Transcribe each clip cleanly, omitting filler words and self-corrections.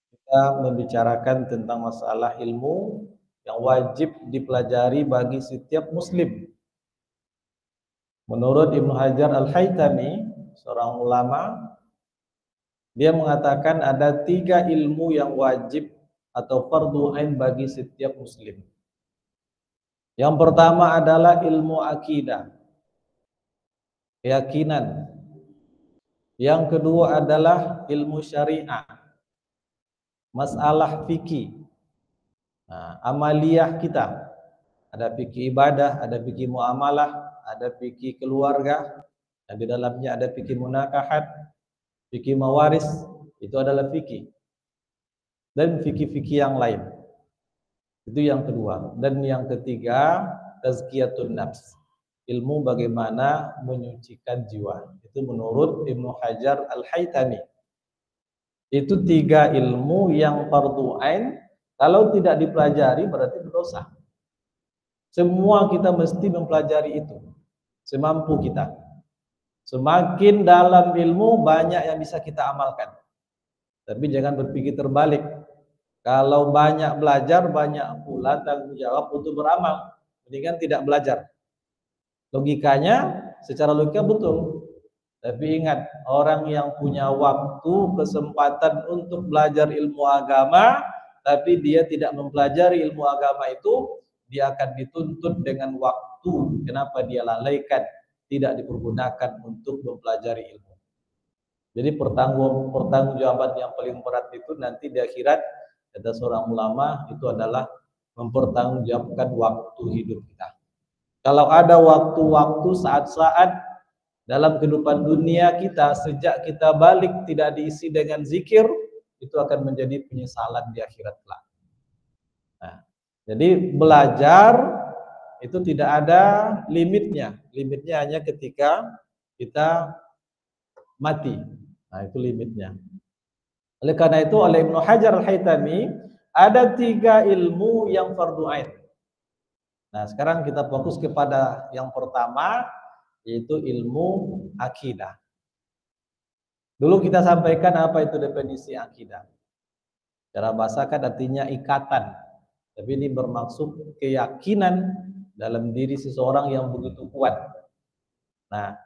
Kita membicarakan tentang masalah ilmu yang wajib dipelajari bagi setiap muslim. Menurut Ibnu Hajar Al-Haytami, seorang ulama, dia mengatakan ada 3 ilmu yang wajib atau fardhu ain bagi setiap muslim. Yang pertama adalah ilmu akidah, keyakinan. Yang kedua adalah ilmu syariah, masalah fikih. Amaliyah kita. Ada fikih ibadah, ada fikih muamalah, ada fikih keluarga, dan di dalamnya ada fikih munakahat, fikih mawaris, itu adalah fikih. Dan fikih-fikih yang lain. Itu yang kedua. Dan yang ketiga, tazkiyatun nafs. Ilmu bagaimana menyucikan jiwa. Itu menurut Ibnu Hajar Al-Haytami. Itu 3 ilmu yang fardhu ain, kalau tidak dipelajari berarti berdosa. Semua kita mesti mempelajari itu semampu kita. Semakin dalam ilmu banyak yang bisa kita amalkan. Tapi jangan berpikir terbalik. Kalau banyak belajar, banyak pula tanggung jawab untuk beramal. Mendingan tidak belajar. Logikanya secara logika betul. Tapi ingat, orang yang punya waktu, kesempatan untuk belajar ilmu agama, tapi dia tidak mempelajari ilmu agama itu, dia akan dituntut dengan waktu. Kenapa dia lalaikan, tidak dipergunakan untuk mempelajari ilmu. Jadi pertanggungjawaban yang paling berat itu nanti di akhirat, kata seorang ulama, itu adalah mempertanggungjawabkan waktu hidup kita. Kalau ada waktu-waktu, saat-saat dalam kehidupan dunia kita, sejak kita balik tidak diisi dengan zikir, itu akan menjadi penyesalan di akhirat kelak. Nah, jadi belajar itu tidak ada limitnya. Limitnya hanya ketika kita mati. Nah, itu limitnya. Oleh karena itu, oleh Ibnu Hajar Al-Haytami, ada 3 ilmu yang fardhu ain. Nah, sekarang kita fokus kepada yang pertama, yaitu ilmu akidah. Dulu kita sampaikan apa itu definisi akidah. Cara bahasa kan artinya ikatan. Tapi ini bermaksud keyakinan dalam diri seseorang yang begitu kuat. Nah,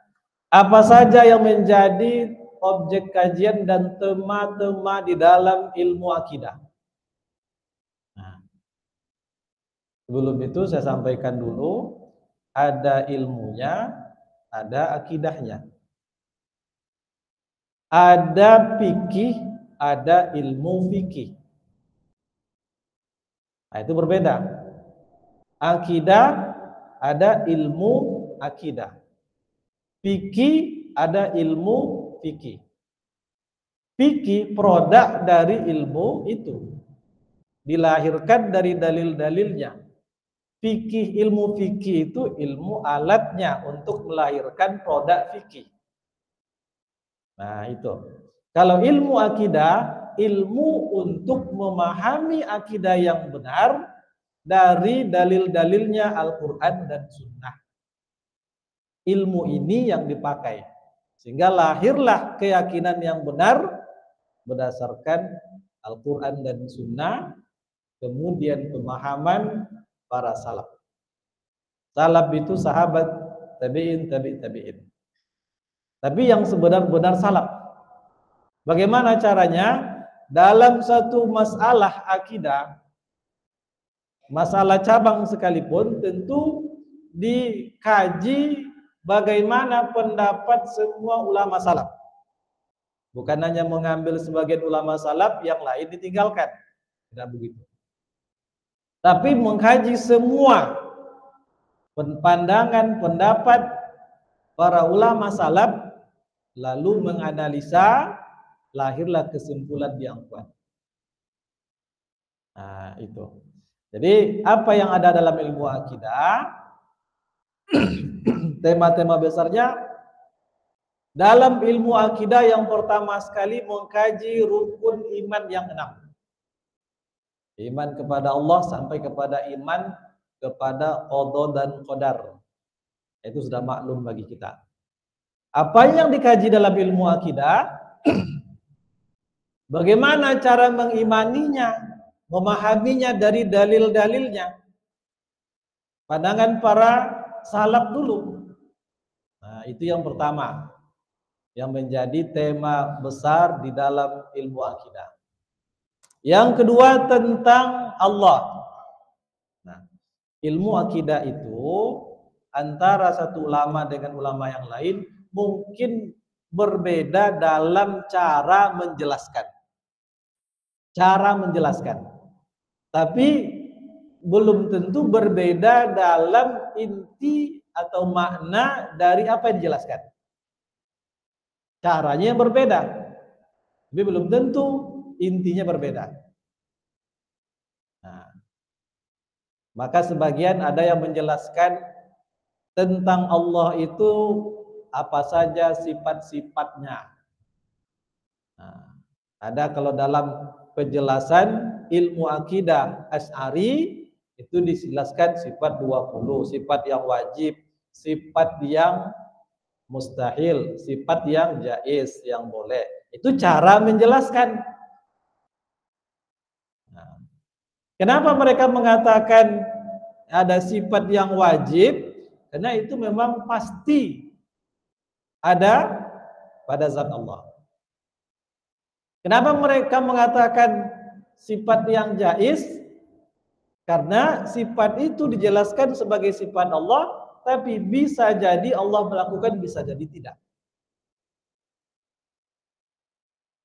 apa saja yang menjadi objek kajian dan tema-tema di dalam ilmu akidah? Nah, sebelum itu saya sampaikan dulu, ada ilmunya, ada akidahnya. Ada fikih, ada ilmu fikih. Nah, itu berbeda. Akidah ada ilmu akidah. Fikih ada ilmu fikih. Fikih produk dari ilmu itu. Dilahirkan dari dalil-dalilnya. Fikih, ilmu fikih itu ilmu alatnya untuk melahirkan produk fikih. Nah, itu. Kalau ilmu akidah, ilmu untuk memahami akidah yang benar dari dalil-dalilnya Al-Quran dan Sunnah. Ilmu ini yang dipakai. Sehingga lahirlah keyakinan yang benar berdasarkan Al-Quran dan Sunnah, kemudian pemahaman para salaf. Salaf itu sahabat, tabi'in, tabi'in. Tapi yang sebenar-benar salaf. Bagaimana caranya? Dalam satu masalah akidah, masalah cabang sekalipun, tentu dikaji bagaimana pendapat semua ulama salaf. Bukan hanya mengambil sebagian ulama salaf, yang lain ditinggalkan. Tidak begitu. Tapi mengkaji semua pandangan, pendapat para ulama salaf, lalu menganalisa, lahirlah kesimpulan yang kuat. Nah, itu. Jadi apa yang ada dalam ilmu akidah? Tema-tema besarnya dalam ilmu akidah yang pertama sekali mengkaji rukun iman yang 6. Iman kepada Allah sampai kepada iman kepada qada dan qadar. Itu sudah maklum bagi kita. Apa yang dikaji dalam ilmu akidah? Bagaimana cara mengimaninya, memahaminya dari dalil-dalilnya? Pandangan para salaf dulu. Nah, itu yang pertama yang menjadi tema besar di dalam ilmu akidah. Yang kedua tentang Allah. Nah, ilmu akidah itu antara satu ulama dengan ulama yang lain mungkin berbeda dalam cara menjelaskan. Tapi belum tentu berbeda dalam inti atau makna dari apa yang dijelaskan. Caranya yang berbeda, tapi belum tentu intinya berbeda. Nah, maka sebagian ada yang menjelaskan tentang Allah itu apa saja sifat-sifatnya. Nah, ada kalau dalam penjelasan ilmu akidah Asy'ari itu dijelaskan sifat 20, sifat yang wajib, sifat yang mustahil, sifat yang jaiz, yang boleh. Itu cara menjelaskan. Nah, kenapa mereka mengatakan ada sifat yang wajib? Karena itu memang pasti ada pada zat Allah. Kenapa mereka mengatakan sifat yang jaiz? Karena sifat itu dijelaskan sebagai sifat Allah, tapi bisa jadi Allah melakukan, bisa jadi tidak.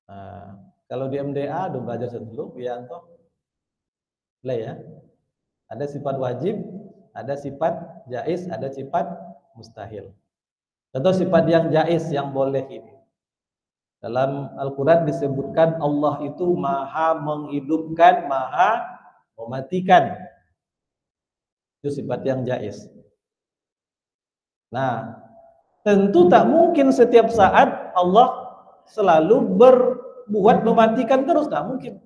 Nah, kalau di MDA udah belajar dulu, Wianto, ya. Ada sifat wajib, ada sifat jaiz, ada sifat mustahil. Contoh sifat yang jaiz, yang boleh ini. Dalam Al-Quran disebutkan Allah itu maha menghidupkan, maha mematikan. Itu sifat yang jaiz. Nah, tentu tak mungkin setiap saat Allah selalu berbuat mematikan terus, tak mungkin.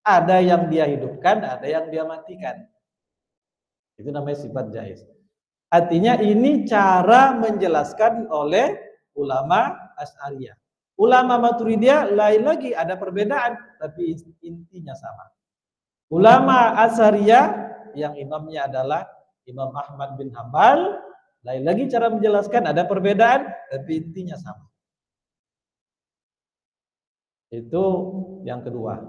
Ada yang dia hidupkan, ada yang dia matikan. Itu namanya sifat jaiz. Artinya ini cara menjelaskan oleh ulama Asy'ariyah. Ulama Maturidiyah lain lagi, ada perbedaan, tapi intinya sama. Ulama Asy'ariyah yang imamnya adalah Imam Ahmad bin Hambal, lain lagi cara menjelaskan, ada perbedaan, tapi intinya sama. Itu yang kedua.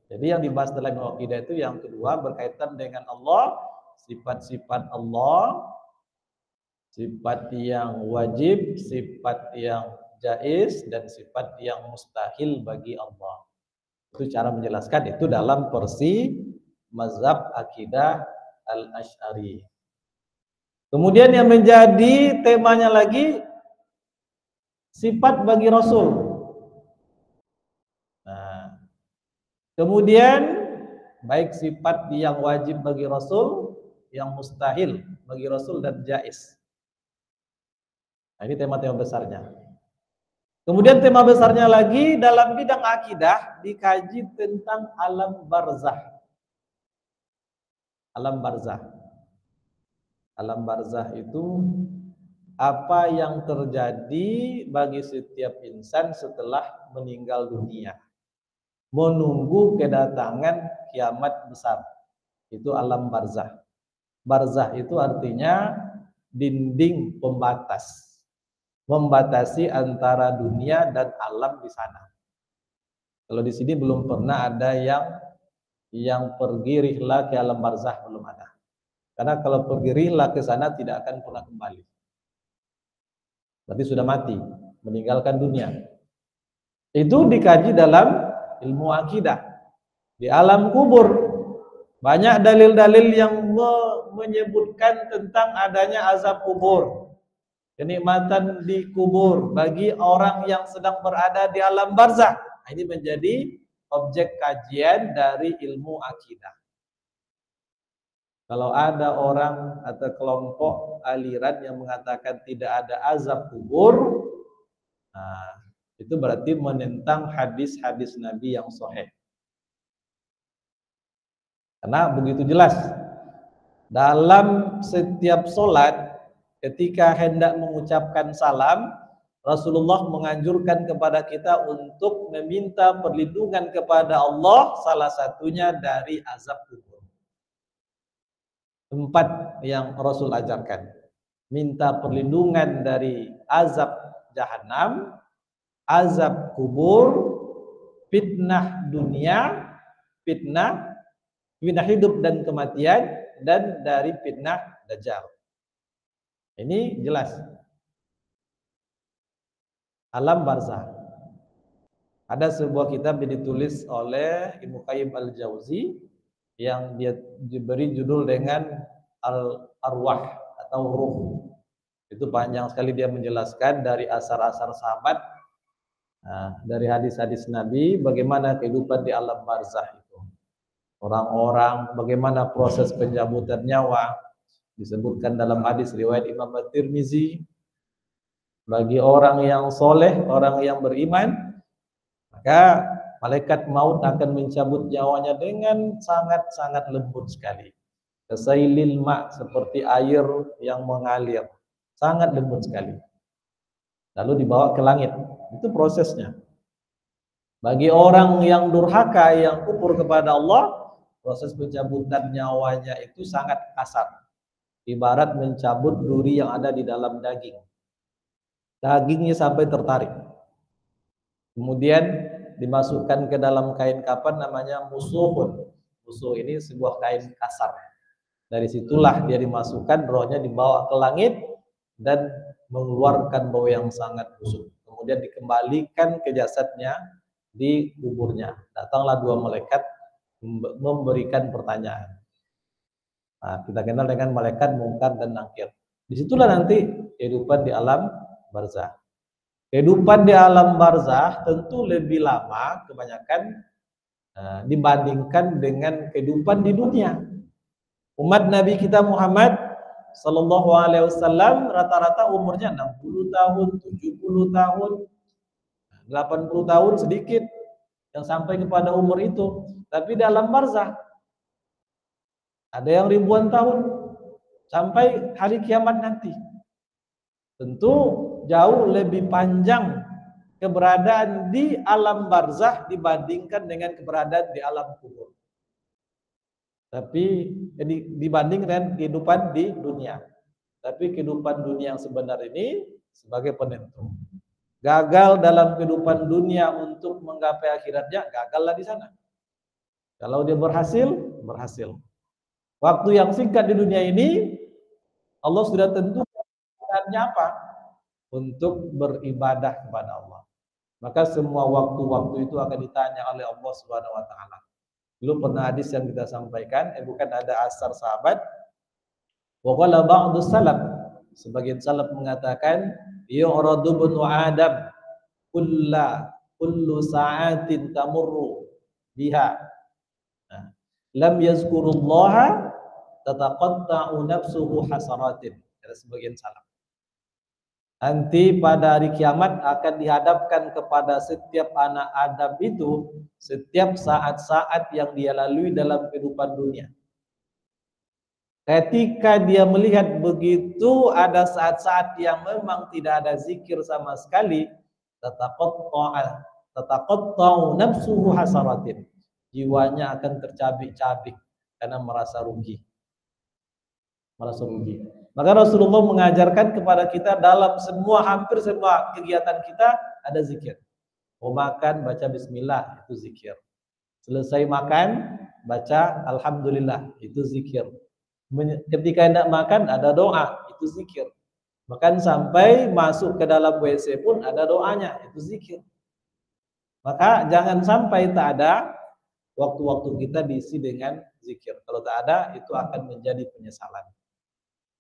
Jadi yang dibahas dalam akidah itu yang kedua berkaitan dengan Allah, sifat-sifat Allah, sifat yang wajib, sifat yang jaiz, dan sifat yang mustahil bagi Allah. Itu cara menjelaskan, itu dalam versi mazhab akidah Al-Asy'ari. Kemudian yang menjadi temanya lagi sifat bagi Rasul. Nah, kemudian baik sifat yang wajib bagi Rasul, yang mustahil bagi Rasul, dan jaiz. Nah, ini tema-tema besarnya. Kemudian tema besarnya lagi dalam bidang akidah dikaji tentang alam barzah. Alam barzah. Alam barzah itu apa yang terjadi bagi setiap insan setelah meninggal dunia, menunggu kedatangan kiamat besar. Itu alam barzah. Barzah itu artinya dinding pembatas, membatasi antara dunia dan alam di sana. Kalau di sini belum pernah ada yang pergi rihlah ke alam barzah, belum ada. Karena kalau pergi rihlah ke sana tidak akan pernah kembali. Berarti sudah mati, meninggalkan dunia. Itu dikaji dalam ilmu akidah. Di alam kubur banyak dalil-dalil yang menyebutkan tentang adanya azab kubur, kenikmatan di kubur bagi orang yang sedang berada di alam barzah. Ini menjadi objek kajian dari ilmu akidah. Kalau ada orang atau kelompok aliran yang mengatakan tidak ada azab kubur, nah, itu berarti menentang hadis-hadis Nabi yang sahih. Karena begitu jelas dalam setiap sholat ketika hendak mengucapkan salam, Rasulullah menganjurkan kepada kita untuk meminta perlindungan kepada Allah, salah satunya dari azab kubur. 4 yang Rasul ajarkan. Minta perlindungan dari azab jahanam, azab kubur, fitnah dunia, fitnah hidup dan kematian, dan dari fitnah dajjal. Ini jelas. Alam barzah. Ada sebuah kitab yang ditulis oleh Ibnu Qayyim al-Jauzi yang dia diberi judul dengan Al-Arwah atau Ruh. Itu panjang sekali dia menjelaskan dari asar-asar sahabat, dari hadis-hadis Nabi, bagaimana kehidupan di alam barzah itu. Orang-orang, bagaimana proses pencabutan nyawa, disebutkan dalam hadis riwayat Imam At-Tirmizi. Bagi orang yang soleh, orang yang beriman, maka malaikat maut akan mencabut nyawanya dengan sangat-sangat lembut sekali. Kasailil ma', seperti air yang mengalir, sangat lembut sekali. Lalu dibawa ke langit. Itu prosesnya. Bagi orang yang durhaka, yang kufur kepada Allah, proses pencabutan nyawanya itu sangat kasar. Ibarat mencabut duri yang ada di dalam daging. Dagingnya sampai tertarik. Kemudian dimasukkan ke dalam kain kafan namanya musuhun. Musuh ini sebuah kain kasar. Dari situlah dia dimasukkan, rohnya dibawa ke langit dan mengeluarkan bau yang sangat busuk. Kemudian dikembalikan ke jasadnya di kuburnya. Datanglah 2 malaikat memberikan pertanyaan. Nah, kita kenal dengan malaikat Munkar dan Nakir. Disitulah nanti kehidupan di alam barzah. Kehidupan di alam barzah tentu lebih lama kebanyakan dibandingkan dengan kehidupan di dunia. Umat Nabi kita Muhammad sallallahu alaihi wasallam rata-rata umurnya 60 tahun, 70 tahun, 80 tahun sedikit yang sampai kepada umur itu. Tapi dalam barzah ada yang ribuan tahun sampai hari kiamat nanti. Tentu jauh lebih panjang keberadaan di alam barzah dibandingkan dengan keberadaan di alam kubur. Tapi dibanding dengan kehidupan di dunia. Tapi kehidupan dunia yang sebenar ini sebagai penentu. Gagal dalam kehidupan dunia untuk menggapai akhiratnya, gagallah di sana. Kalau dia berhasil, berhasil. Waktu yang singkat di dunia ini, Allah sudah tentukan apa? Untuk beribadah kepada Allah. Maka semua waktu-waktu itu akan ditanya oleh Allah Subhanahu wa taala. Dulu pernah hadis yang kita sampaikan, bukan ada asar sahabat. Wa qala ba'du salaf, sebagian salaf mengatakan, yu'radu ibnu Adam kullu sa'atin tamurru biha. Lam yazkurullaha tataqatta'u nafsuhu hasaratin. Ada sebagian salaf. Nanti pada hari kiamat akan dihadapkan kepada setiap anak Adam itu setiap saat-saat yang dia lalui dalam kehidupan dunia. Ketika dia melihat begitu ada saat-saat yang memang tidak ada zikir sama sekali, tataqatta'u nafsuhu hasaratin. Jiwanya akan tercabik-cabik karena merasa rugi. Merasa rugi. Maka Rasulullah mengajarkan kepada kita dalam hampir semua kegiatan kita ada zikir. Mau makan baca bismillah, itu zikir. Selesai makan baca alhamdulillah, itu zikir. Ketika hendak makan ada doa, itu zikir. Bahkan sampai masuk ke dalam WC pun ada doanya, itu zikir. Maka jangan sampai tak ada waktu-waktu kita diisi dengan zikir. Kalau tak ada, itu akan menjadi penyesalan.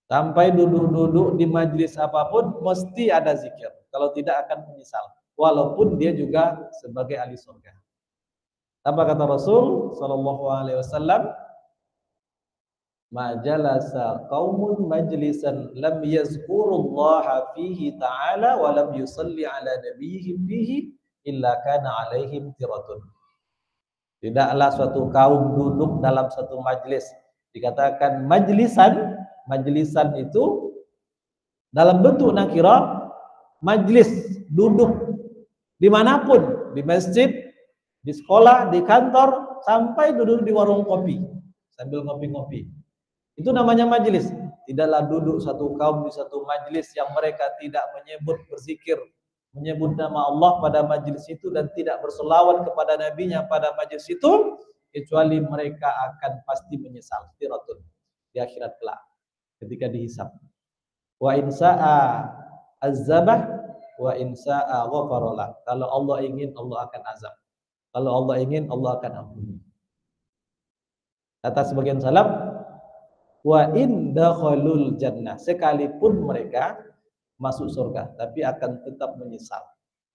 Sampai duduk-duduk di majelis apapun mesti ada zikir. Kalau tidak akan menyesal. Walaupun dia juga sebagai ahli surga. Apa kata Rasul sallallahu alaihi wasallam? Ma jalasa qaumun majlisan lam yazkurullaha fihi ta'ala wa lam yusalli ala nabiyihim fihi illa kana alaihim tiratun. Tidaklah suatu kaum duduk dalam satu majlis. Dikatakan majlisan itu dalam bentuk nakirah majlis, duduk dimanapun, di masjid, di sekolah, di kantor, sampai duduk di warung kopi sambil ngopi-ngopi. Itu namanya majlis. Tidaklah duduk satu kaum di satu majlis yang mereka tidak menyebut berzikir, menyebut nama Allah pada majlis itu dan tidak berselawat kepada nabinya pada majlis itu, kecuali mereka akan pasti menyesal di akhirat kelak ketika dihisab. Wa in sa'a azabah wa in sa'a ghafarala. Kalau Allah ingin, Allah akan azab. Kalau Allah ingin, Allah akan ampuni. Kata sebagian salaf, wa in dakhalul jannah, sekalipun mereka masuk surga, tapi akan tetap menyesal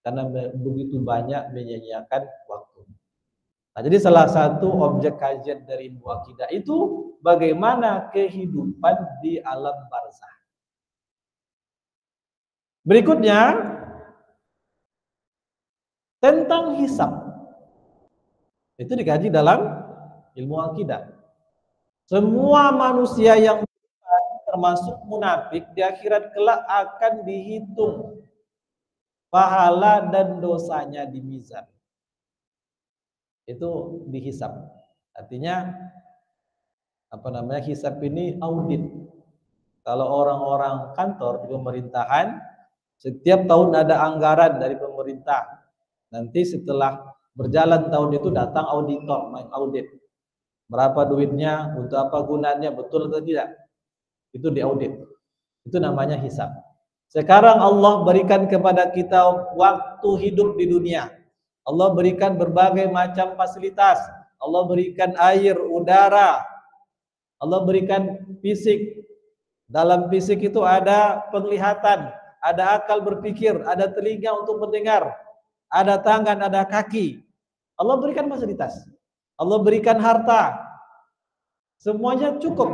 karena begitu banyak menyia-nyiakan waktu. Nah, jadi salah satu objek kajian dari ilmu akidah itu bagaimana kehidupan di alam barzakh. Berikutnya tentang hisab. Itu dikaji dalam ilmu akidah. Semua manusia yang termasuk munafik di akhirat kelak akan dihitung pahala dan dosanya di mizan. Itu dihisab. Artinya hisab ini audit. Kalau orang-orang kantor di pemerintahan, setiap tahun ada anggaran dari pemerintah. Nanti setelah berjalan tahun itu datang auditor main audit. Berapa duitnya, untuk apa gunanya, betul atau tidak? Itu diaudit. Itu namanya hisab. Sekarang Allah berikan kepada kita waktu hidup di dunia. Allah berikan berbagai macam fasilitas. Allah berikan air, udara. Allah berikan fisik. Dalam fisik itu ada penglihatan, ada akal berpikir, ada telinga untuk mendengar, ada tangan, ada kaki. Allah berikan fasilitas. Allah berikan harta. Semuanya cukup.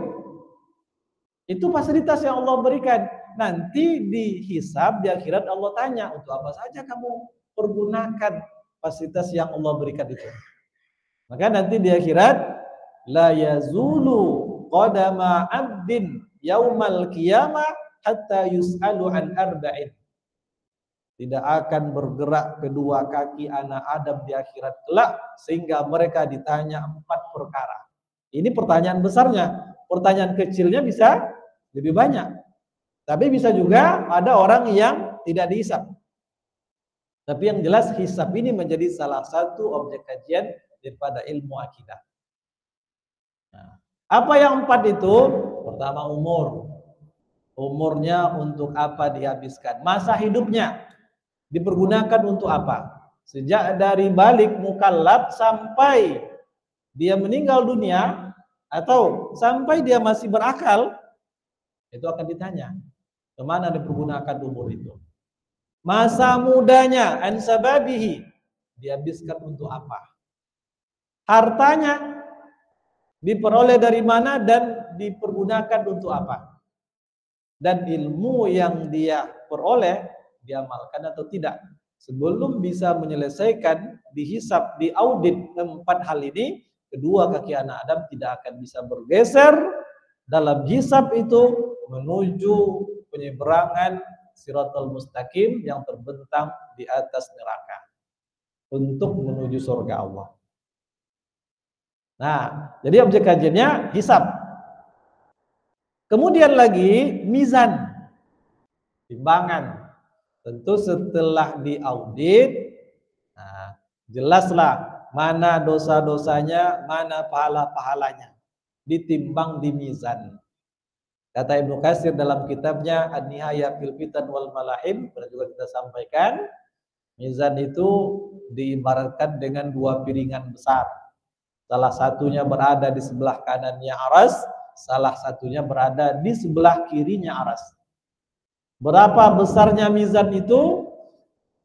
Itu fasilitas yang Allah berikan. Nanti dihisab di akhirat Allah tanya, untuk apa saja kamu pergunakan fasilitas yang Allah berikan itu. Maka nanti di akhirat la yazulu qadama 'abdin yaumal qiyamah hatta yus'alu an arba'in. Tidak akan bergerak kedua kaki anak Adam di akhirat kelak sehingga mereka ditanya 4 perkara. Ini pertanyaan besarnya. Pertanyaan kecilnya bisa lebih banyak. Tapi bisa juga ada orang yang tidak dihisab. Tapi yang jelas hisab ini menjadi salah satu objek kajian daripada ilmu akidah. Nah, apa yang 4 itu? Pertama umur. Umurnya untuk apa dihabiskan? Masa hidupnya dipergunakan untuk apa? Sejak dari balik mukallaf sampai dia meninggal dunia atau sampai dia masih berakal, itu akan ditanya. Kemana dipergunakan umur itu? Masa mudanya, ansababihi, dihabiskan untuk apa? Hartanya diperoleh dari mana dan dipergunakan untuk apa? Dan ilmu yang dia peroleh diamalkan atau tidak. Sebelum bisa menyelesaikan, dihisab, diaudit 4 hal ini, kedua kaki anak Adam tidak akan bisa bergeser dalam hisab itu menuju penyeberangan Shiratal Mustaqim yang terbentang di atas neraka untuk menuju surga Allah. Nah, jadi objek kajiannya hisab. Kemudian lagi mizan, timbangan. Tentu setelah diaudit, nah, jelaslah mana dosa-dosanya, mana pahala-pahalanya. Ditimbang di mizan. Kata Ibnu Katsir dalam kitabnya An-Nihayah fil Fitan wal Malahim, pernah juga kita sampaikan, mizan itu diibaratkan dengan 2 piringan besar. Salah satunya berada di sebelah kanannya aras, salah satunya berada di sebelah kirinya aras. Berapa besarnya mizan itu?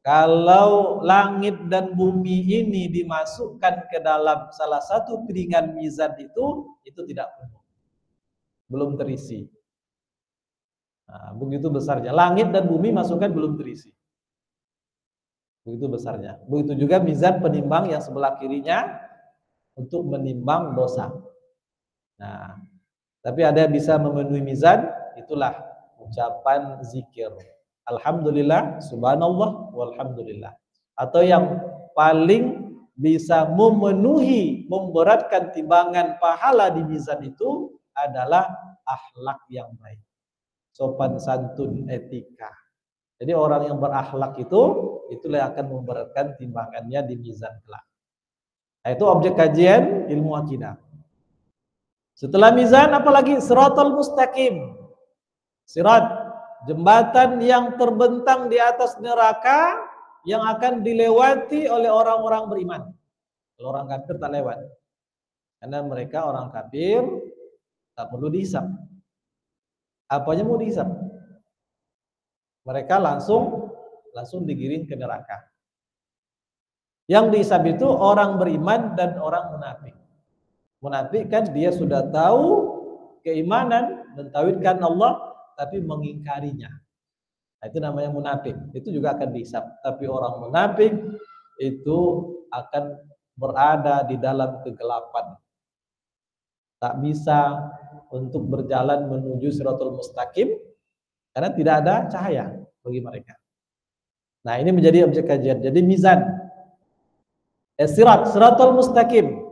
Kalau langit dan bumi ini dimasukkan ke dalam salah satu piringan mizan itu tidak penuh. Belum terisi. Nah, begitu besarnya. Langit dan bumi masukkan belum terisi. Begitu besarnya. Begitu juga mizan penimbang yang sebelah kirinya untuk menimbang dosa. Nah, tapi ada yang bisa memenuhi mizan, itulah ucapan zikir, Alhamdulillah, subhanallah, walhamdulillah. Atau yang paling bisa memenuhi, memberatkan timbangan pahala di mizan itu adalah akhlak yang baik, sopan santun, etika. Jadi orang yang berakhlak itulah yang akan memberatkan timbangannya di mizan kelak. Nah, itu objek kajian ilmu akidah. Setelah mizan apalagi? Siratal mustaqim. Sirat, jembatan yang terbentang di atas neraka yang akan dilewati oleh orang-orang beriman. Kalau orang kafir tak lewat. Karena mereka orang kafir tak perlu dihisab. Apanya mau dihisab? Mereka langsung digiring ke neraka. Yang dihisab itu orang beriman dan orang munafik. Munafik kan dia sudah tahu keimanan, mentauhidkan Allah, tapi mengingkarinya. Nah, itu namanya munafik. Itu juga akan dihisab. Tapi orang munafik itu akan berada di dalam kegelapan. Tak bisa untuk berjalan menuju Siratul Mustaqim karena tidak ada cahaya bagi mereka. Nah, ini menjadi objek kajian. Jadi mizan, Siratul Mustaqim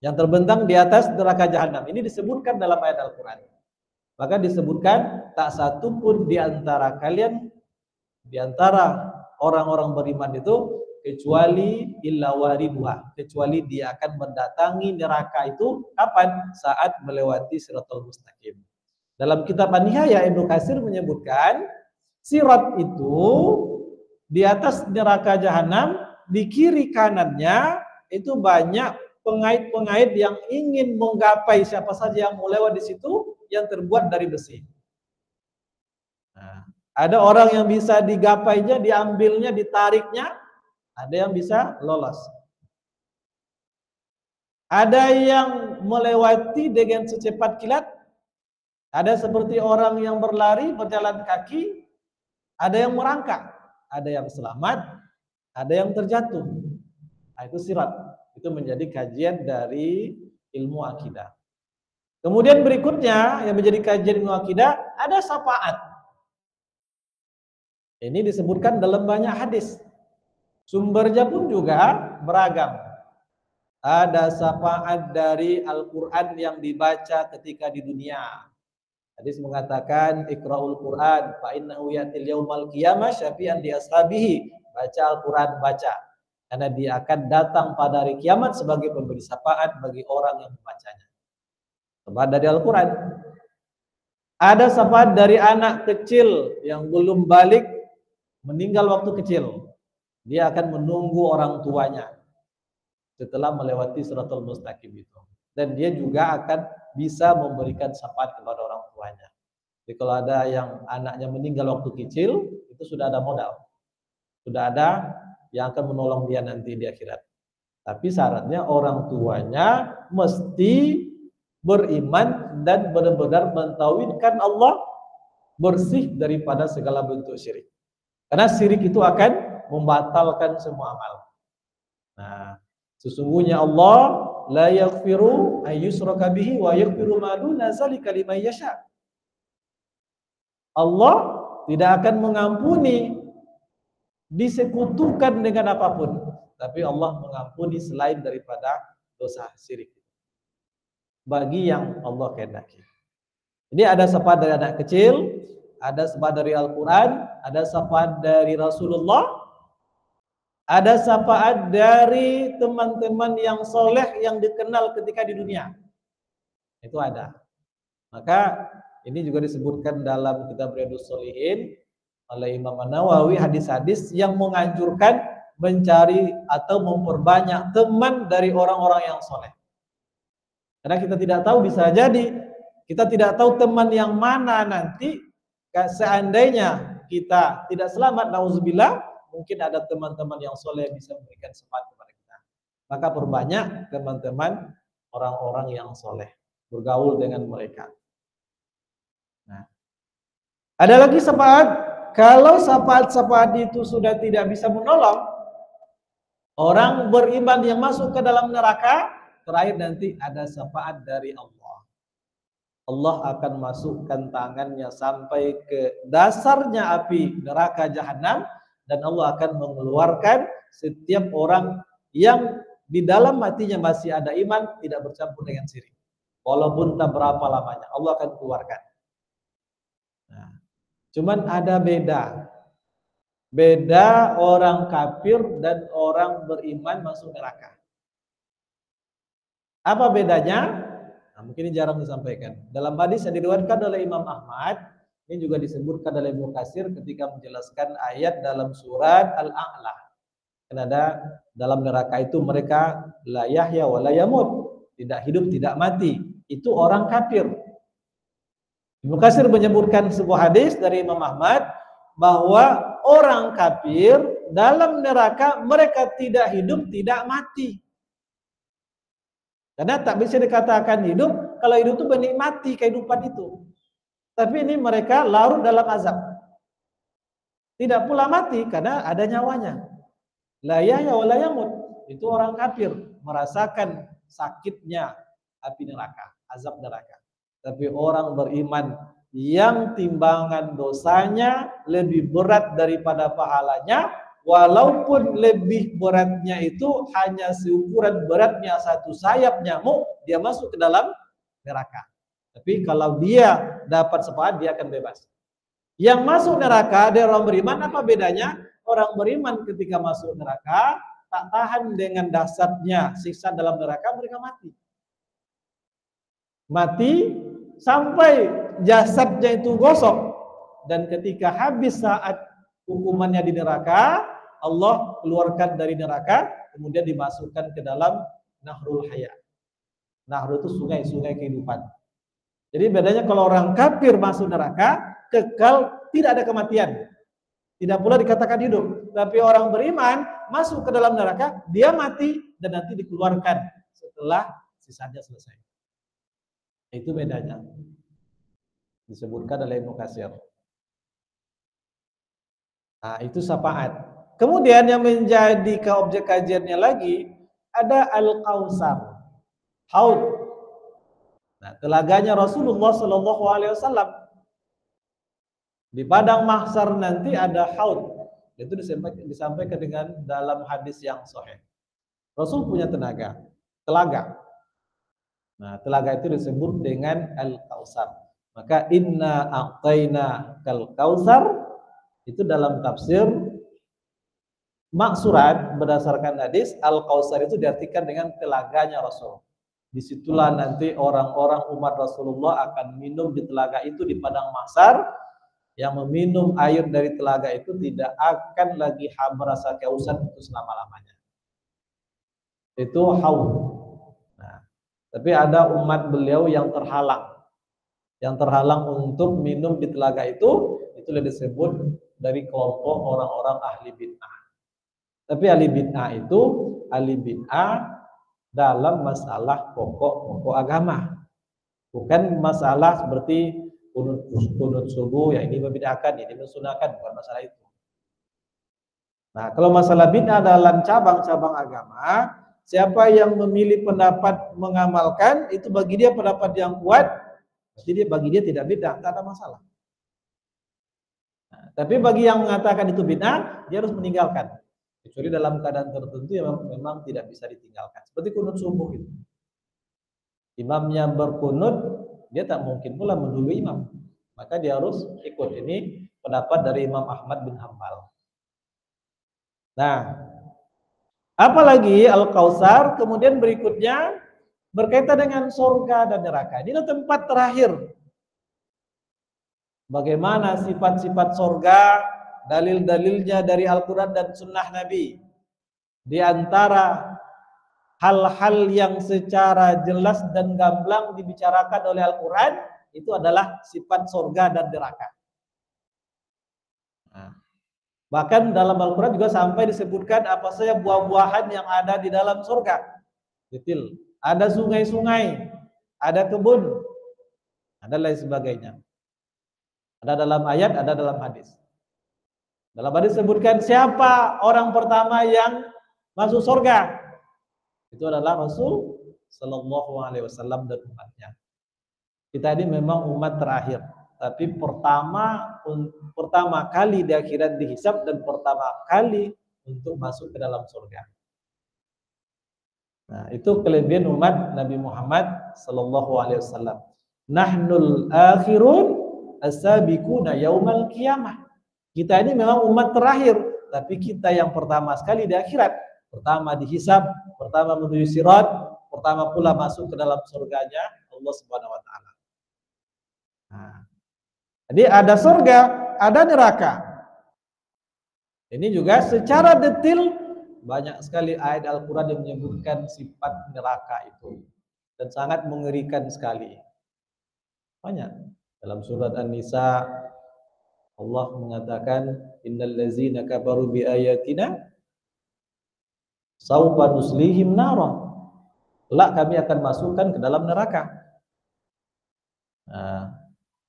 yang terbentang di atas neraka jahanam. Ini disebutkan dalam ayat Al-Quran. Maka disebutkan tak satu pun di antara kalian, di antara orang-orang beriman itu kecuali illa wariduha, kecuali dia akan mendatangi neraka itu kapan? Saat melewati Siratul Mustaqim. Dalam kitab An-Nihayah Ibnu Katsir menyebutkan sirat itu di atas neraka jahanam, di kiri kanannya itu banyak pengait-pengait yang ingin menggapai siapa saja yang mau lewat di situ yang terbuat dari besi. Nah, ada orang yang bisa digapainya, diambilnya, ditariknya, ada yang bisa lolos. Ada yang melewati dengan secepat kilat, ada seperti orang yang berlari, berjalan kaki, ada yang merangkak, ada yang selamat, ada yang terjatuh. Nah, itu sirat. Itu menjadi kajian dari ilmu akidah. Kemudian berikutnya yang menjadi kajian ilmu akidah ada syafaat. Ini disebutkan dalam banyak hadis. Sumbernya pun juga beragam. Ada syafaat dari Al-Quran yang dibaca ketika di dunia. Hadis mengatakan Iqra'ul Quran fa innahu yatil yaumal qiyamah syafi'an li ashabihi. Baca Al-Quran, baca. Karena dia akan datang pada hari kiamat sebagai pemberi syafaat bagi orang yang membacanya. Syafaat dari Al-Quran. Ada syafaat dari anak kecil yang belum balik, meninggal waktu kecil. Dia akan menunggu orang tuanya setelah melewati Siratul Mustaqim itu. Dan dia juga akan bisa memberikan syafaat kepada orang tuanya. Jadi kalau ada yang anaknya meninggal waktu kecil, itu sudah ada modal. Sudah ada yang akan menolong dia nanti di akhirat. Tapi syaratnya orang tuanya mesti beriman dan benar-benar mentauhidkan Allah, bersih daripada segala bentuk syirik. Karena syirik itu akan membatalkan semua amal. Nah, sesungguhnya Allah la yaghfiru ayyushraka bihi wa yaghfiru ma duna zalika liman yasha. Allah tidak akan mengampuni disekutukan dengan apapun, tapi Allah mengampuni selain daripada dosa syirik bagi yang Allah kehendaki. Ini ada syafaat dari anak kecil, ada syafaat dari Al-Quran, ada syafaat dari Rasulullah, ada syafaat dari teman-teman yang soleh yang dikenal ketika di dunia. Itu ada. Maka ini juga disebutkan dalam kitab Riyadhus Shalihin oleh Imam An-Nawawi, hadis-hadis yang menganjurkan mencari atau memperbanyak teman dari orang-orang yang soleh. Karena kita tidak tahu, bisa jadi kita tidak tahu teman yang mana nanti seandainya kita tidak selamat, nauzubillah, mungkin ada teman-teman yang soleh bisa memberikan syafaat kepada kita. Maka perbanyak teman-teman orang-orang yang soleh, bergaul dengan mereka. Nah, ada lagi syafaat. Kalau syafaat-syafaat itu sudah tidak bisa menolong orang beriman yang masuk ke dalam neraka, terakhir nanti ada syafaat dari Allah. Allah akan masukkan tangannya sampai ke dasarnya api neraka jahanam, dan Allah akan mengeluarkan setiap orang yang di dalam hatinya masih ada iman, tidak bercampur dengan syirik. Walaupun tak berapa lamanya, Allah akan keluarkan. Nah, cuman ada beda. Beda orang kafir dan orang beriman masuk neraka. Apa bedanya? Nah, mungkin ini jarang disampaikan. Dalam hadis yang diriwayatkan oleh Imam Ahmad, ini juga disebutkan oleh Ibnu Katsir ketika menjelaskan ayat dalam surat Al-A'la. Kan ada dalam neraka itu mereka la yahya wa la yamut, tidak hidup tidak mati. Itu orang kafir. Ibnu Katsir menyebutkan sebuah hadis dari Imam Ahmad bahwa orang kafir dalam neraka mereka tidak hidup tidak mati. Karena tak bisa dikatakan hidup kalau hidup itu menikmati kehidupan itu. Tapi ini mereka larut dalam azab. Tidak pula mati karena ada nyawanya. La yahya wa la yamut. Itu orang kafir merasakan sakitnya api neraka, azab neraka. Tapi orang beriman yang timbangan dosanya lebih berat daripada pahalanya, walaupun lebih beratnya itu hanya seukuran beratnya satu sayap nyamuk, dia masuk ke dalam neraka. Tapi kalau dia dapat syafaat, dia akan bebas. Yang masuk neraka dari orang beriman, apa bedanya? Orang beriman ketika masuk neraka tak tahan dengan dahsyatnya siksa dalam neraka, mereka mati. Mati sampai jasadnya itu gosok, dan ketika habis saat hukumannya di neraka, Allah keluarkan dari neraka, kemudian dimasukkan ke dalam Nahrul Haya. Nahrul itu sungai-sungai kehidupan. Jadi bedanya kalau orang kafir masuk neraka, kekal, tidak ada kematian. Tidak pula dikatakan hidup. Tapi orang beriman masuk ke dalam neraka, dia mati dan nanti dikeluarkan setelah sisanya selesai. Itu bedanya. Disebutkan oleh Ibnu Katsir. Nah, itu syafaat. Kemudian yang menjadi ke objek kajiannya lagi ada Al-Kautsar, haud. Nah, telaganya Rasulullah Shallallahu Alaihi Wasallam. Di padang mahsyar nanti ada haud. Itu disampaikan dengan dalam hadis yang sahih. Rasul punya telaga. Nah, telaga itu disebut dengan Al-Kautsar. Maka inna a'taina kal kautsar itu dalam tafsir maksurat berdasarkan hadis Al-Kautsar itu diartikan dengan telaganya Rasul. Disitulah nanti orang-orang umat Rasulullah akan minum di telaga itu di padang mahsyar. Yang meminum air dari telaga itu tidak akan lagi merasa kehausan itu selama-lamanya. Itu haud. Nah, tapi ada umat beliau yang terhalang. Yang terhalang untuk minum di telaga itu disebut dari kelompok orang-orang ahli bid'ah. Tapi ahli bid'ah itu ahli bid'ah dalam masalah pokok-pokok agama. Bukan masalah seperti kunut subuh, yang ini membid'ahkan, ini mensunahkan, bukan masalah itu. Nah, kalau masalah bid'ah dalam cabang-cabang agama, siapa yang memilih pendapat mengamalkan, itu bagi dia pendapat yang kuat, jadi bagi dia tidak bid'ah, tak ada masalah. Nah, tapi bagi yang mengatakan itu bid'ah, dia harus meninggalkan. Kecuali dalam keadaan tertentu yang memang tidak bisa ditinggalkan. Seperti kunut subuh itu. Imamnya berkunut, dia tak mungkin pula mendului imam. Maka dia harus ikut. Ini pendapat dari Imam Ahmad bin Hanbal. Nah, apalagi Al-Kautsar, kemudian berikutnya berkaitan dengan surga dan neraka. Ini tempat terakhir. Bagaimana sifat-sifat surga, dalil-dalilnya dari Al-Quran dan Sunnah Nabi. Di antara hal-hal yang secara jelas dan gamblang dibicarakan oleh Al-Quran, itu adalah sifat surga dan neraka. Nah, bahkan dalam Al-Quran juga sampai disebutkan apa saja buah-buahan yang ada di dalam surga. Detail. Ada sungai-sungai, ada kebun, ada lain sebagainya. Ada dalam ayat, ada dalam hadis. Dalam hadis disebutkan siapa orang pertama yang masuk surga. Itu adalah Rasul Sallallahu Alaihi Wasallam dan umatnya. Kita ini memang umat terakhir, tapi pertama kali di akhirat dihisab dan pertama kali untuk masuk ke dalam surga. Nah, itu kelebihan umat Nabi Muhammad sallallahu alaihi wasallam. Nahnul akhirun as-sabiquna yaumal qiyamah. Kita ini memang umat terakhir, tapi kita yang pertama sekali di akhirat. Pertama dihisab, pertama menuju sirat, pertama pula masuk ke dalam surganya Allah Subhanahu wa taala. Nah, jadi ada surga, ada neraka. Ini juga secara detail banyak sekali ayat Al-Quran yang menyebutkan sifat neraka itu dan sangat mengerikan sekali. Banyak. Dalam surat An-Nisa Allah mengatakan innal ladzina kafaru bi ayatina sawfa nuslihim nara. Kelak kami akan masukkan ke dalam neraka. Nah,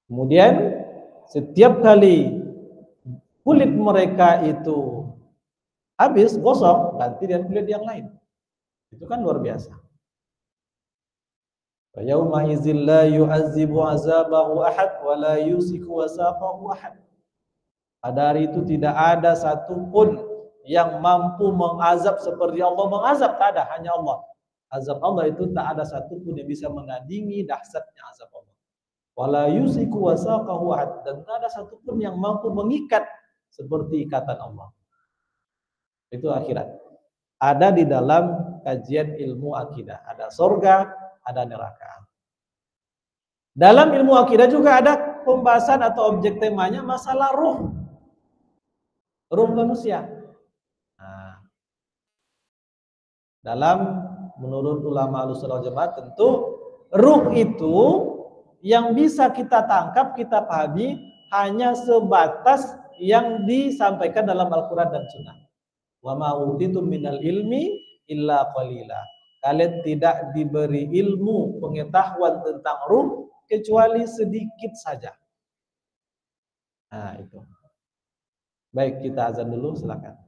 kemudian setiap kali kulit mereka itu habis, gosok, ganti dengan kulit yang lain. Itu kan luar biasa. Wa yauma idzil la yu'azzibu 'azabahu ahad wa la yusiku wasaqahu ahad. Pada hari itu tidak ada satupun yang mampu mengazab seperti Allah mengazab, tak ada, hanya Allah. Azab Allah itu tak ada satupun yang bisa menandingi dahsyatnya azab Allah. Wala yusiku wasaqahu ahad, dan tak ada satupun yang mampu mengikat seperti ikatan Allah. Itu akhirat. Ada di dalam kajian ilmu akidah. Ada surga, ada neraka. Dalam ilmu akidah juga ada pembahasan atau objek temanya masalah ruh. Ruh manusia. Nah, dalam menurut ulama Ahlussunnah wal Jamaah tentu ruh itu yang bisa kita tangkap, kita pahami hanya sebatas yang disampaikan dalam Al-Quran dan Sunnah. Wa ma utitum minal ilmi illa qalila. Kalian tidak diberi ilmu pengetahuan tentang ruh kecuali sedikit saja. Nah, itu. Baik, kita azan dulu, silakan.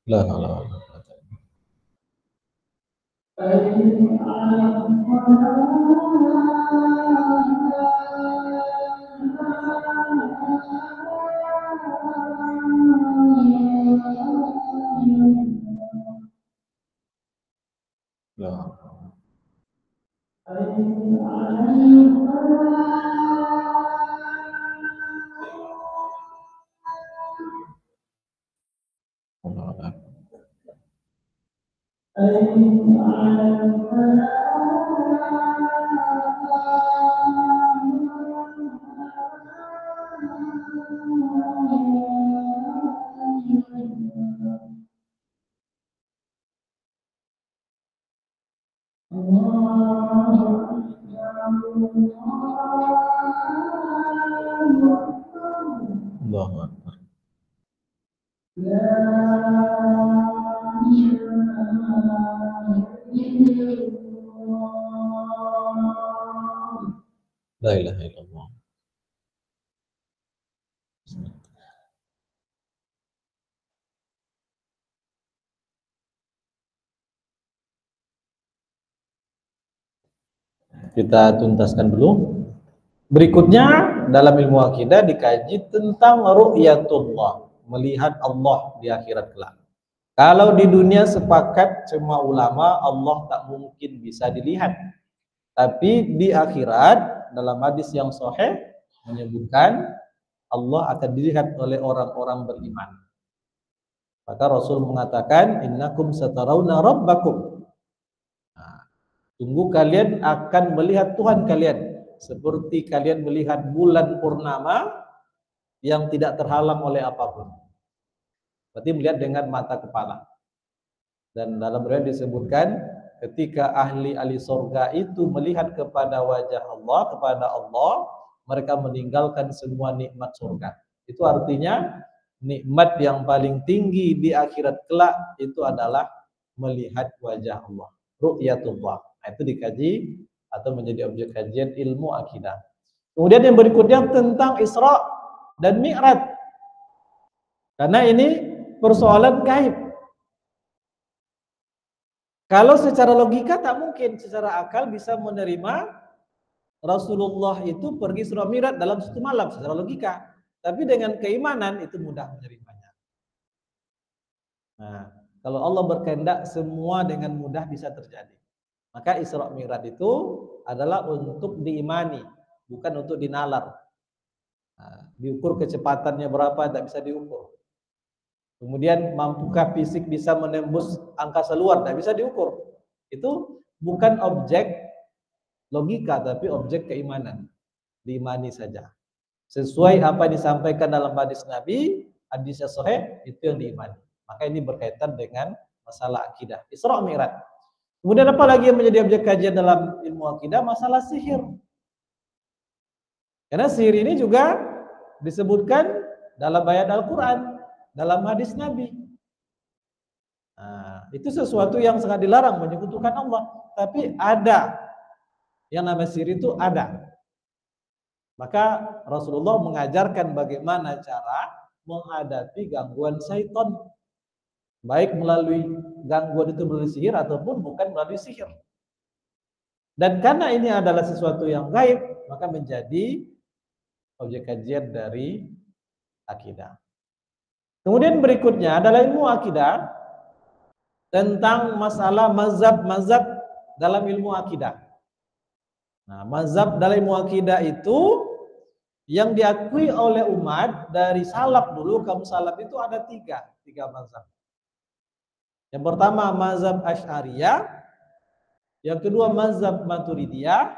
La Allahu Akbar. La ilaha illallah. Kita tuntaskan dulu. Berikutnya dalam ilmu akidah dikaji tentang ru'yatullah, melihat Allah di akhirat kelak. Kalau di dunia sepakat semua ulama Allah tak mungkin bisa dilihat. Tapi di akhirat dalam hadis yang sahih menyebutkan Allah akan dilihat oleh orang-orang beriman. Maka Rasul mengatakan innakum satarawna rabbakum. Tunggu kalian akan melihat Tuhan kalian seperti kalian melihat bulan purnama yang tidak terhalang oleh apapun. Berarti melihat dengan mata kepala. Dan dalam riwayat disebutkan ketika ahli surga itu melihat kepada wajah Allah, kepada Allah, mereka meninggalkan semua nikmat surga. Itu artinya nikmat yang paling tinggi di akhirat kelak itu adalah melihat wajah Allah, ru'yatullah. Nah, itu dikaji atau menjadi objek kajian ilmu akidah. Kemudian yang berikutnya tentang Isra dan Mi'raj. Karena ini persoalan gaib. Kalau secara logika tak mungkin, secara akal bisa menerima Rasulullah itu pergi Isra Mi'raj dalam satu malam secara logika. Tapi dengan keimanan itu mudah menerimanya. Nah, kalau Allah berkehendak semua dengan mudah bisa terjadi. Maka Isra Mi'raj itu adalah untuk diimani, bukan untuk dinalar. Nah, diukur kecepatannya berapa tak bisa diukur. Kemudian mampukah fisik bisa menembus angkasa luar tak bisa diukur. Itu bukan objek logika tapi objek keimanan. Diimani saja. Sesuai apa yang disampaikan dalam hadis Nabi, hadisnya sahih itu yang diimani. Maka ini berkaitan dengan masalah akidah. Isra Mi'raj. Kemudian apa lagi yang menjadi objek kajian dalam ilmu akidah? Masalah sihir. Karena sihir ini juga disebutkan dalam ayat Al-Quran, dalam hadis Nabi. Nah, itu sesuatu yang sangat dilarang, menyekutukan Allah. Tapi ada yang namanya sihir itu ada. Maka Rasulullah mengajarkan bagaimana cara menghadapi gangguan syaitan. Baik melalui gangguan itu melalui sihir ataupun bukan melalui sihir. Dan karena ini adalah sesuatu yang gaib, maka menjadi objek kajian dari akidah. Kemudian berikutnya adalah ilmu akidah tentang masalah mazhab-mazhab dalam ilmu akidah. Nah, mazhab dalam ilmu akidah itu yang diakui oleh umat dari salaf dulu, kaum salaf itu ada tiga mazhab. Yang pertama mazhab Asy'ariyah, yang kedua mazhab Maturidiyah,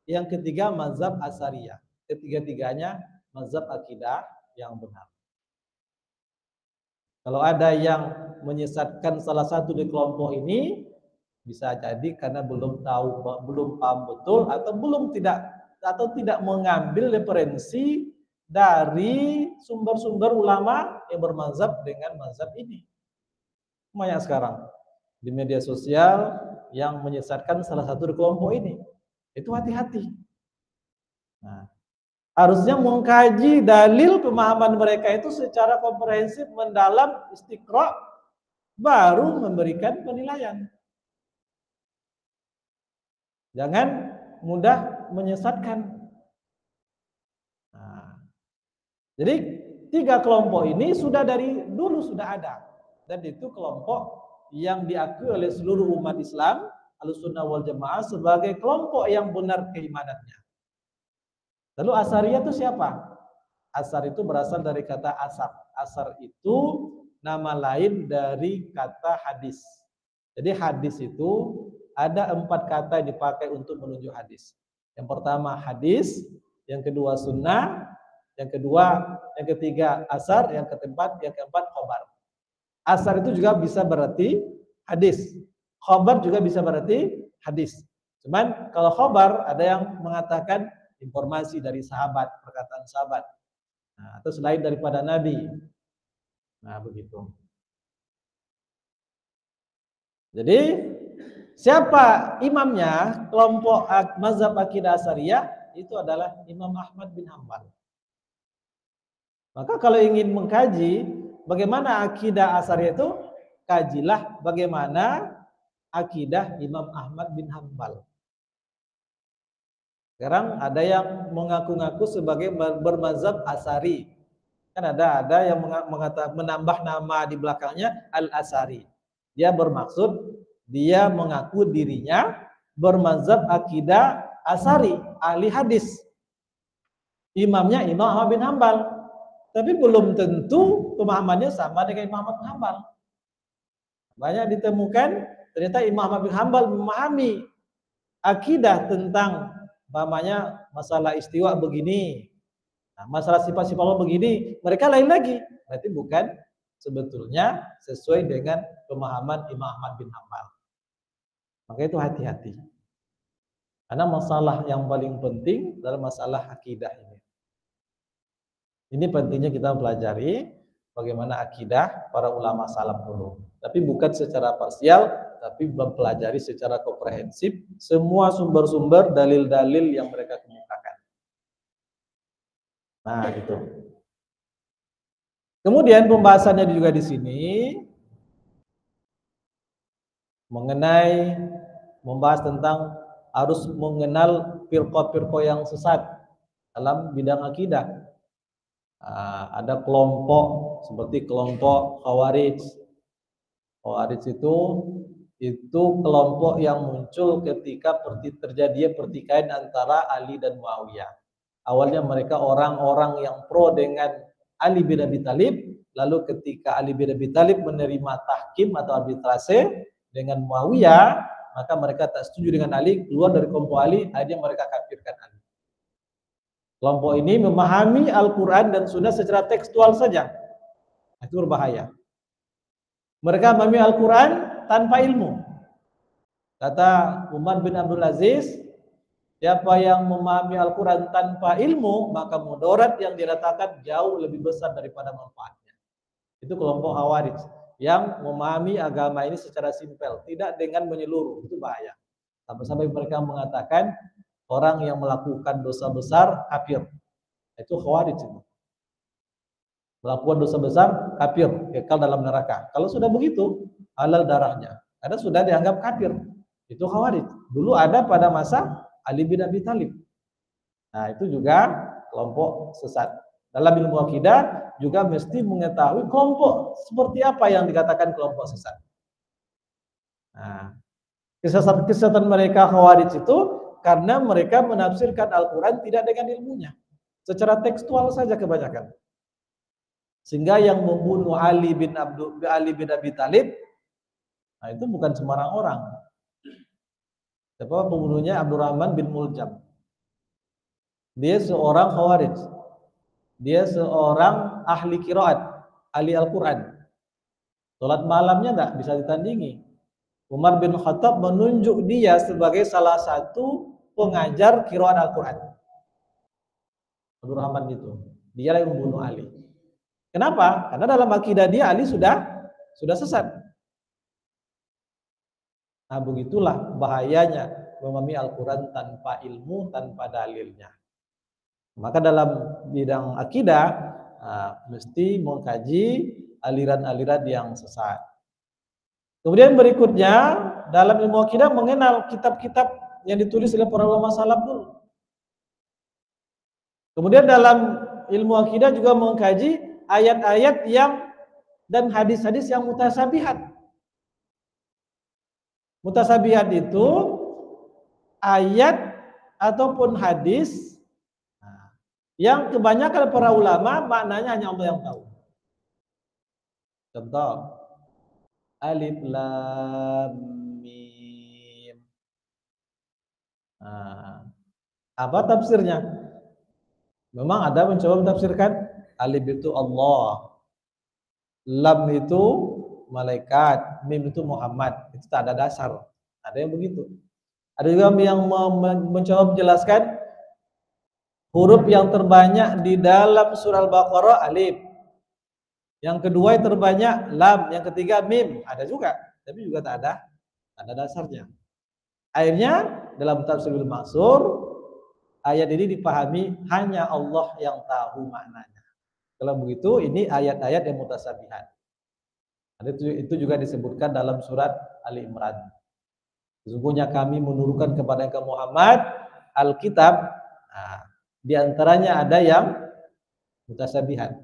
yang ketiga mazhab Asy'ariyah. Ketiga-tiganya mazhab akidah yang benar. Kalau ada yang menyesatkan salah satu di kelompok ini, bisa jadi karena belum paham betul atau tidak mengambil referensi dari sumber-sumber ulama yang bermazhab dengan mazhab ini. Banyak sekarang di media sosial yang menyesatkan salah satu di kelompok ini. Itu hati-hati. Nah, harusnya mengkaji dalil pemahaman mereka itu secara komprehensif, mendalam, istiqra, baru memberikan penilaian. Jangan mudah menyesatkan. Nah, jadi 3 kelompok ini sudah dari dulu sudah ada, dan itu kelompok yang diakui oleh seluruh umat Islam Ahlussunnah wal Jamaah sebagai kelompok yang benar keimanannya. Lalu Asariyah itu siapa? Asar itu berasal dari kata asar. Asar itu nama lain dari kata hadis. Jadi hadis itu ada 4 kata yang dipakai untuk menunjuk hadis. Yang pertama hadis, yang kedua sunnah, yang ketiga asar, yang keempat khobar. Asar itu juga bisa berarti hadis. Khobar juga bisa berarti hadis. Cuman kalau khobar ada yang mengatakan informasi dari sahabat, perkataan sahabat. Nah, atau selain daripada Nabi. Nah, begitu. Jadi siapa imamnya kelompok mazhab akidah Asariyah? Itu adalah Imam Ahmad bin Hanbal. Maka kalau ingin mengkaji bagaimana akidah Asariyah itu, kajilah bagaimana akidah Imam Ahmad bin Hanbal. Sekarang ada yang mengaku-ngaku sebagai bermazhab Asari. Kan ada yang menambah nama di belakangnya Al-Asari. Dia bermaksud, dia mengaku dirinya bermazhab akidah Asari, ahli hadis. Imamnya Imam Ahmad bin Hanbal. Tapi belum tentu pemahamannya sama dengan Imam Ahmad bin Hanbal. Banyak ditemukan ternyata Imam Ahmad bin Hanbal memahami akidah tentang masalah istiwa begini. Nah, masalah sifat-sifat Allah begini, mereka lain lagi. Berarti bukan sebetulnya sesuai dengan pemahaman Imam Ahmad bin Hanbal. Maka itu hati-hati. Karena masalah yang paling penting adalah masalah akidah ini. Ini pentingnya kita mempelajari bagaimana akidah para ulama salaf dulu. Tapi bukan secara parsial, tapi mempelajari secara komprehensif semua sumber-sumber dalil-dalil yang mereka kemukakan. Nah, gitu. Kemudian pembahasannya juga di sini mengenai membahas tentang harus mengenal firqah-firqah yang sesat dalam bidang akidah. Ada kelompok seperti kelompok Khawarij. Khawarij itu kelompok yang muncul ketika terjadi pertikaian antara Ali dan Muawiyah. Awalnya mereka orang-orang yang pro dengan Ali bin Abi Thalib, lalu ketika Ali bin Abi Thalib menerima tahkim atau arbitrase dengan Muawiyah, maka mereka tak setuju dengan Ali, keluar dari kelompok Ali, akhirnya mereka kafirkan Ali. Kelompok ini memahami Al-Quran dan Sunnah secara tekstual saja. Itu berbahaya. Mereka memahami Al-Quran tanpa ilmu. Kata Umar bin Abdul Aziz, siapa yang memahami Al-Quran tanpa ilmu, maka mudarat yang diratakan jauh lebih besar daripada manfaatnya. Itu kelompok Khawarij yang memahami agama ini secara simpel, tidak dengan menyeluruh. Itu bahaya. Sampai-sampai mereka mengatakan orang yang melakukan dosa besar kafir. Itu Khawarij itu. Melakukan dosa besar kafir, kekal dalam neraka. Kalau sudah begitu, halal darahnya. Karena sudah dianggap kafir. Itu Khawarij. Dulu ada pada masa Ali bin Abi Thalib. Nah, itu juga kelompok sesat. Dalam ilmu akidah juga mesti mengetahui kelompok seperti apa yang dikatakan kelompok sesat. Nah, kesesatan mereka Khawarij itu karena mereka menafsirkan Al-Quran tidak dengan ilmunya. Secara tekstual saja kebanyakan. Sehingga yang membunuh Ali bin Abi Thalib, nah itu bukan sembarang orang. Siapa pembunuhnya? Abdurrahman bin Muljam. Dia seorang Khawarij. Dia seorang ahli qiraat, ahli Al-Quran. Salat malamnya enggak bisa ditandingi. Umar bin Khattab menunjuk dia sebagai salah satu pengajar qiraat Al-Quran. Abdurrahman itu. Dia yang membunuh Ali. Kenapa? Karena dalam akidah dia Ali sudah sesat. Nah, begitulah bahayanya memahami Al-Quran tanpa ilmu, tanpa dalilnya. Maka dalam bidang akidah mesti mengkaji aliran-aliran yang sesat. Kemudian berikutnya dalam ilmu akidah mengenal kitab-kitab yang ditulis oleh para ulama salaf dulu. Kemudian dalam ilmu akidah juga mengkaji ayat-ayat yang dan hadis-hadis yang mutasabihat. Mutasabihat itu ayat ataupun hadis yang kebanyakan para ulama maknanya hanya Allah yang tahu. Contoh, alif lam mim. Apa tafsirnya? Memang ada mencoba mentafsirkan alif itu Allah, lam itu malaikat, mim itu Muhammad. Itu tak ada dasar. Ada yang begitu. Ada juga yang mencoba menjelaskan huruf yang terbanyak di dalam surah Al-Baqarah alif. Yang kedua yang terbanyak lam, yang ketiga mim. Ada juga, tapi juga tak ada dasarnya. Akhirnya dalam tafsirul Ma'sur ayat ini dipahami hanya Allah yang tahu maknanya. Kalau begitu ini ayat-ayat yang mutasabihat. Itu juga disebutkan dalam surat Ali Imran. Sesungguhnya kami menurunkan kepada engkau Muhammad Alkitab. Di antaranya ada yang mutasabihat.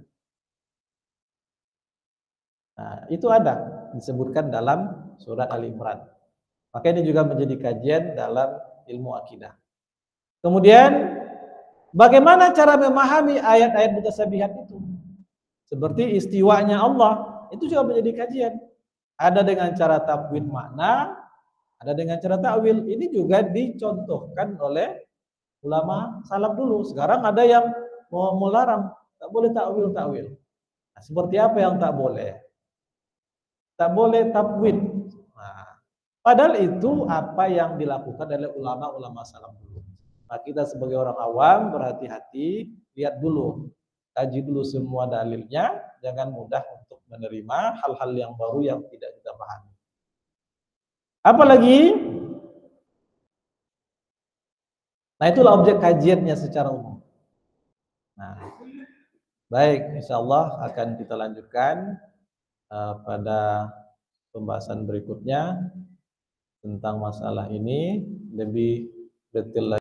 Itu ada disebutkan dalam surat Ali Imran. Maka ini juga menjadi kajian dalam ilmu akidah. Kemudian bagaimana cara memahami ayat-ayat mutasabihat itu? Seperti istiwanya Allah, itu juga menjadi kajian. Ada dengan cara tafwid makna, ada dengan cara ta'wil. Ini juga dicontohkan oleh ulama salaf dulu. Sekarang ada yang mau melarang, tak boleh ta'wil. Nah, seperti apa yang tak boleh? Tak boleh tafwid. Padahal itu apa yang dilakukan oleh ulama-ulama salaf dulu. Nah, kita sebagai orang awam berhati-hati, lihat dulu, kaji dulu semua dalilnya, jangan mudah untuk menerima hal-hal yang baru yang tidak kita pahami. Apalagi, nah itulah objek kajiannya secara umum. Nah, baik, insyaallah akan kita lanjutkan pada pembahasan berikutnya tentang masalah ini lebih detail lagi.